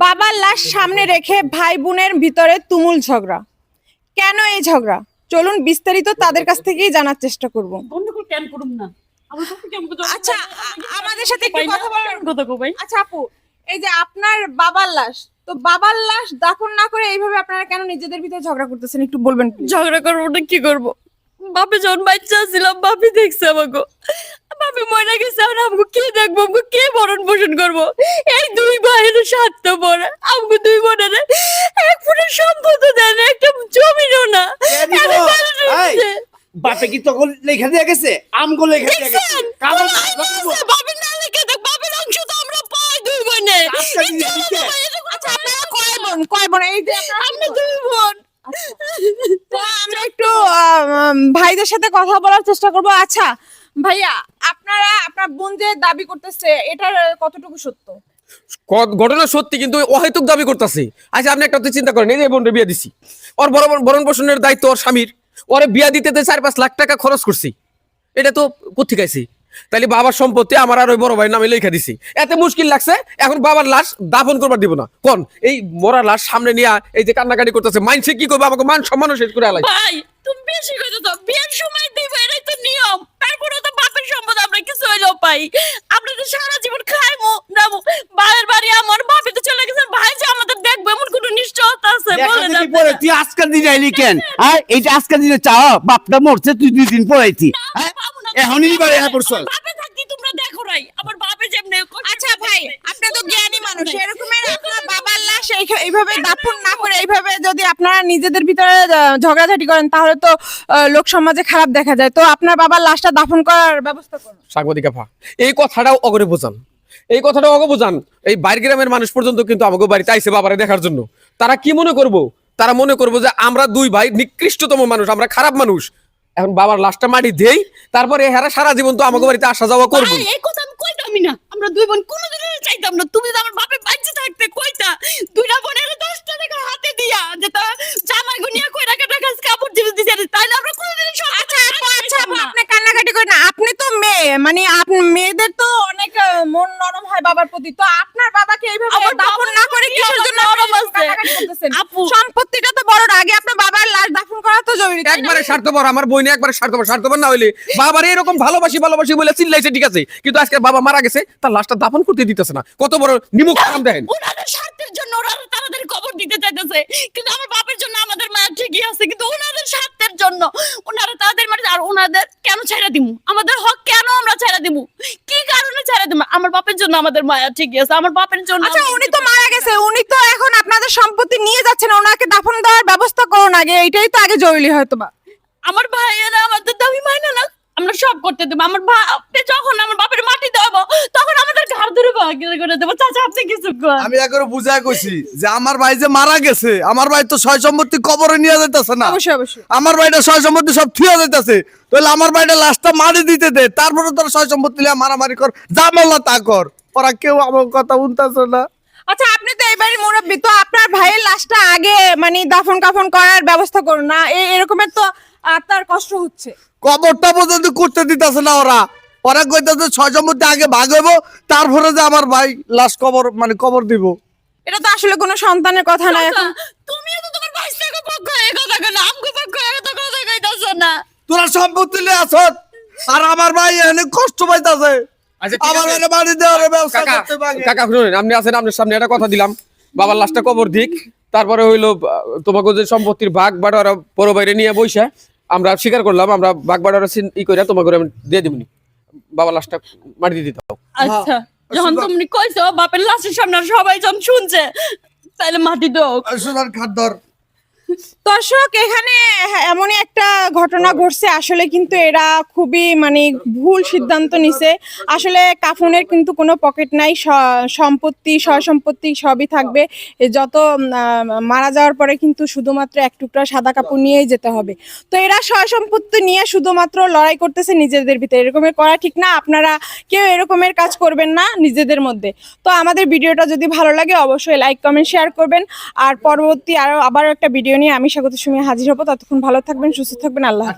বাবার লাশ সামনে রেখে ভাই বোনের ভিতরে তুমুল ঝগড়া। কেন এই ঝগড়া? চলুন বিস্তারিত তাদের কাছ থেকেই জানার চেষ্টা করব। আচ্ছা, আমাদের সাথে একটু কথা বলেন। আচ্ছা আপু, এই যে আপনার বাবার লাশ, তো বাবার লাশ দাফন না করে এইভাবে আপনারা কেন নিজেদের ভিতরে ঝগড়া করতেছেন একটু বলবেন? ঝগড়া করবো না, কি করবো? বাপে যখন বাচ্চা ছিলাম বাপি দেখছে আমাকে, বাপে মরে গেছে। আর আমাকে কে দেখবো, আমাকে কে ভরণ পোষণ করবো? এই দুই ভাইয়ের স্বার্থ পরে আমাকে দুই বোনের এক ফুটের সম্পদ দেয় না, একটা জমিরও না। বাপে কি তখন লেখা দিয়ে গেছে? আমগো লেখা দিয়ে গেছে। বাপের না লেখা দেখ, বাপের অংশ তো আমরা পাই দুই বোনে। আচ্ছা আপনারা কয় বোন? এই যে আমরা দুই বোন। তো আমরা একটু ভাইদের সাথে কথা বলার চেষ্টা করব। আচ্ছা ভাইয়া, আপনার বোন যে দাবি করতেছে, এটার কতটুকু সত্য? ঘটনা সত্যি, কিন্তু অহেতুক দাবি করতেছে। আচ্ছা আপনি একটা চিন্তা করেন, এই যে বোনরে বিয়ে দিছি, ওর ভরণ পোষণের দায়িত্ব ওর স্বামীর, ওরে বিয়া দিতে 4-5 লাখ টাকা খরচ করছি, এটা তো কোথেকে আইছি? তাইলে বাবার সম্পত্তি আমার আর ওই বড় ভাইয়ের নামে লেখা দিছি, এতে মুশকিল লাগছে। এখন বাবার লাশ দাফন করবার দিব না, কোন এই মরা লাশ সামনে নিয়ে এই যে কান্নাকাটি করতেছে, মাইনসে কি করবে? আমাকে মান সম্মানও শেষ করে আলাই। ভাই তুমি বেশি কথা তো, বিয়ের সময় দিব, এটাই তো নিয়ম। তারপরে তো বাপের সম্পদ আমরা কিছু হইলেও পাই। আমরা তো সারা জীবন খাইমু নামু, ভাইয়ের বাড়ি আমার, বাপে তো চলে গেছে, ভাই যে আমাদের দেখবে এমন কোনো নিশ্চয়তা আছে? বলেন না তুই আজকাল দিন আইলি কেন? আর এইটা আজকাল দিনে চাও, বাপটা মরছে তুই 2 দিন পড়াইতি। এখনই বাড়ি হ্যাঁ পড়ছ। বাপে থাকতি তোমরা দেখো নাই আমার বাপে যেমনে। আচ্ছা ভাই, আপনি তো জ্ঞানী মানুষ, এরকমের আপনার বাবার লাশ এইভাবে দাফন না করে এইভাবে যদি আপনারা নিজেদের ভিতরে ঝগড়াঝাটি করেন, তাহলে তো লোক সমাজে খারাপ দেখা যায়। তো আপনার বাবার লাশটা দাফন করার ব্যবস্থা করুন। সাংবাদিকা ফা, এই কথাটাও অগরে বোঝান, এই কথাটাও অগে বোঝান। এই বাইরের গ্রামের মানুষ পর্যন্ত কিন্তু আমাকে বাড়িতে আইসে বাবারে দেখার জন্য। তারা কি মনে করবো? তারা মনে করবো যে আমরা দুই ভাই নিকৃষ্টতম মানুষ, আমরা খারাপ মানুষ। এখন বাবার লাশটা মাটি দেই, তারপরে হেরা সারা জীবন তো আমাকে বাড়িতে আসা যাওয়া করবো। ভাই এই কথা আমি কইতামই না, আমরা দুই বোন কোনোদিনও চাইতাম না। তুমি তো আমার বাপে বাচ্চা থাকতে কইতা, দুইটা বোনের 10টা টাকা হাতে দিয়া যে তা জামাই গুনিয়া কইরা কাটা কাজ কাপড় দিতে দিতে, তাইলে আমরা কোনোদিনও। আচ্ছা আপু, আপনি কান্নাকাটি করেন না, আপনি তো মেয়ে, মানে আপনি মেয়েদের তো অনেক মন নরম হয় বাবার প্রতি। তো আপনার বাবাকে এইভাবে দাফন না করে কিসের জন্য নরম আছে? কান্নাকাটি করতেছেন? আপু সম্পত্তিটা তো বড়, আগে আপনার বাবার লাশ দাফন করা তো জরুরি। একবারে স্বার্থপর আমার বইনে, একবারে স্বার্থপর না হইলে বাবার এরকম ভালোবাসি বলে চিল্লাইছে, ঠিক আছে, কিন্তু আজকে বাবা মারা গেছে, তার লাশটা দাফন করতে দিতেছে না। কত বড় নিমুখ কাম দেখেন। ওনাদের স্বার্থের জন্য ওরা তাড়াতাড়ি কবর দিতে চাইতেছে, কিন্তু আমার বাপের জন্য আমাদের মায়া ঠিকই আছে, কিন্তু ওনাদের স্বার্থের জন্য ওনারা তাড়াতাড়ি মারে। আর ওনাদের কেন ছাইড়া দিমু? আমাদের হক কেন আমরা ছাইড়া দিমু? কি কারণে ছাইড়া দিমু? আমার বাপের জন্য আমাদের মায়া ঠিকই আছে, আমার বাপের জন্য। আচ্ছা উনি তো মারা গেছে, উনি তো এখন আপনাদের সম্পত্তি নিয়ে যাচ্ছেন, ওনাকে দাফন দেওয়ার ব্যবস্থা করুন আগে, এটাই তো আগে জরুরি হয়তো বা। আমার ভাইয়েরা আমাদের দাবি মানে না, আমরা সব করতে দেবো। আমার বাপে যখন আমার বাপের মাটি দেবো, তখন আমাদের ঘাড় ধরে ভাগিয়ে করে দেবো। চাচা আপনি কিছু করেন। আমি একবার বুঝাই কইছি যে আমার ভাই যে মারা গেছে, আমার ভাই তো সয় সম্পত্তি কবরে নিয়ে যাইতেছে না। অবশ্যই আমার ভাইটা সয় সম্পত্তি সব থুয়ে যাইতেছে, তাহলে আমার ভাইটা লাশটা মারি দিতে দে, তারপরে তোর সয় সম্পত্তি নিয়ে মারামারি কর, যা মাল্লা তা কর। ওরা কেউ আমার কথা শুনতেছে না। আচ্ছা আপনি তো এবারে মুরব্বী, তো আপনার ভাইয়ের লাশটা আগে মানে দাফন কাফন করার ব্যবস্থা করুন না, এরকমের তো তার কষ্ট হচ্ছে। কবরটা পর্যন্ত করতে দিতেছে না ওরা। ওরা কইতেছে সয় সম্পত্তি আগে ভাগ হইব, তারপরে যে আমার ভাই লাশ কবর দিব। এটা তো আসলে কোনো সন্তানের কথা না। এখন তুমিও তো তোমার ভাইয়ের থেকে পক্ষ হয়ে কথা কেন, আমগো পক্ষ হয়ে তো কথা কইতাছো না। তোরা সম্পত্তি নিয়ে আসত, আর আমার ভাই এখানে কষ্ট পাইতাছে। আমার এখানে বাড়ি দেওয়ার ব্যবস্থা করতে পারে। কাকা শুনুন, আপনি আছেন, আপনার সামনে একটা কথা দিলাম, বাবার লাশটা কবর দিক, তারপরে হইলো তোমাকে যে সম্পত্তির ভাগ বাটোয়ারা বড় বাইরে নিয়ে বইসা আমরা স্বীকার করলাম, আমরা ভাগ বাটোয়ারা ই করে তোমাকে আমি দিয়ে দিবনি, বাবার লাশটা মাটি দিয়ে দিতে। আচ্ছা যখন তুমি কইছো বাপের লাশের সামনে সবাই যখন শুনছে, তাহলে মাটি দাও। সোনার খাদ্যর দর্শক, এখানে এমনই একটা ঘটনা ঘটছে। আসলে কিন্তু এরা খুবই মানে ভুল সিদ্ধান্ত নিছে। আসলে কাফনের কিন্তু কোনো পকেট নাই, সম্পত্তি সয় সম্পত্তি সবই থাকবে। যত মারা যাওয়ার পরে কিন্তু শুধুমাত্র এক টুকরা সাদা কাপড় নিয়েই যেতে হবে। তো এরা সয় সম্পত্তি নিয়ে শুধুমাত্র লড়াই করতেছে নিজেদের ভিতরে, এরকমের করা ঠিক না। আপনারা কেউ এরকমের কাজ করবেন না নিজেদের মধ্যে। তো আমাদের ভিডিওটা যদি ভালো লাগে অবশ্যই লাইক কমেন্ট শেয়ার করবেন। আর পরবর্তী আবারও একটা ভিডিও নিয়ে আমি স্বাগত সুমি হাজির হবো। ততক্ষণ ভালো থাকবেন, সুস্থ থাকবেন, আল্লাহ হাফেজ।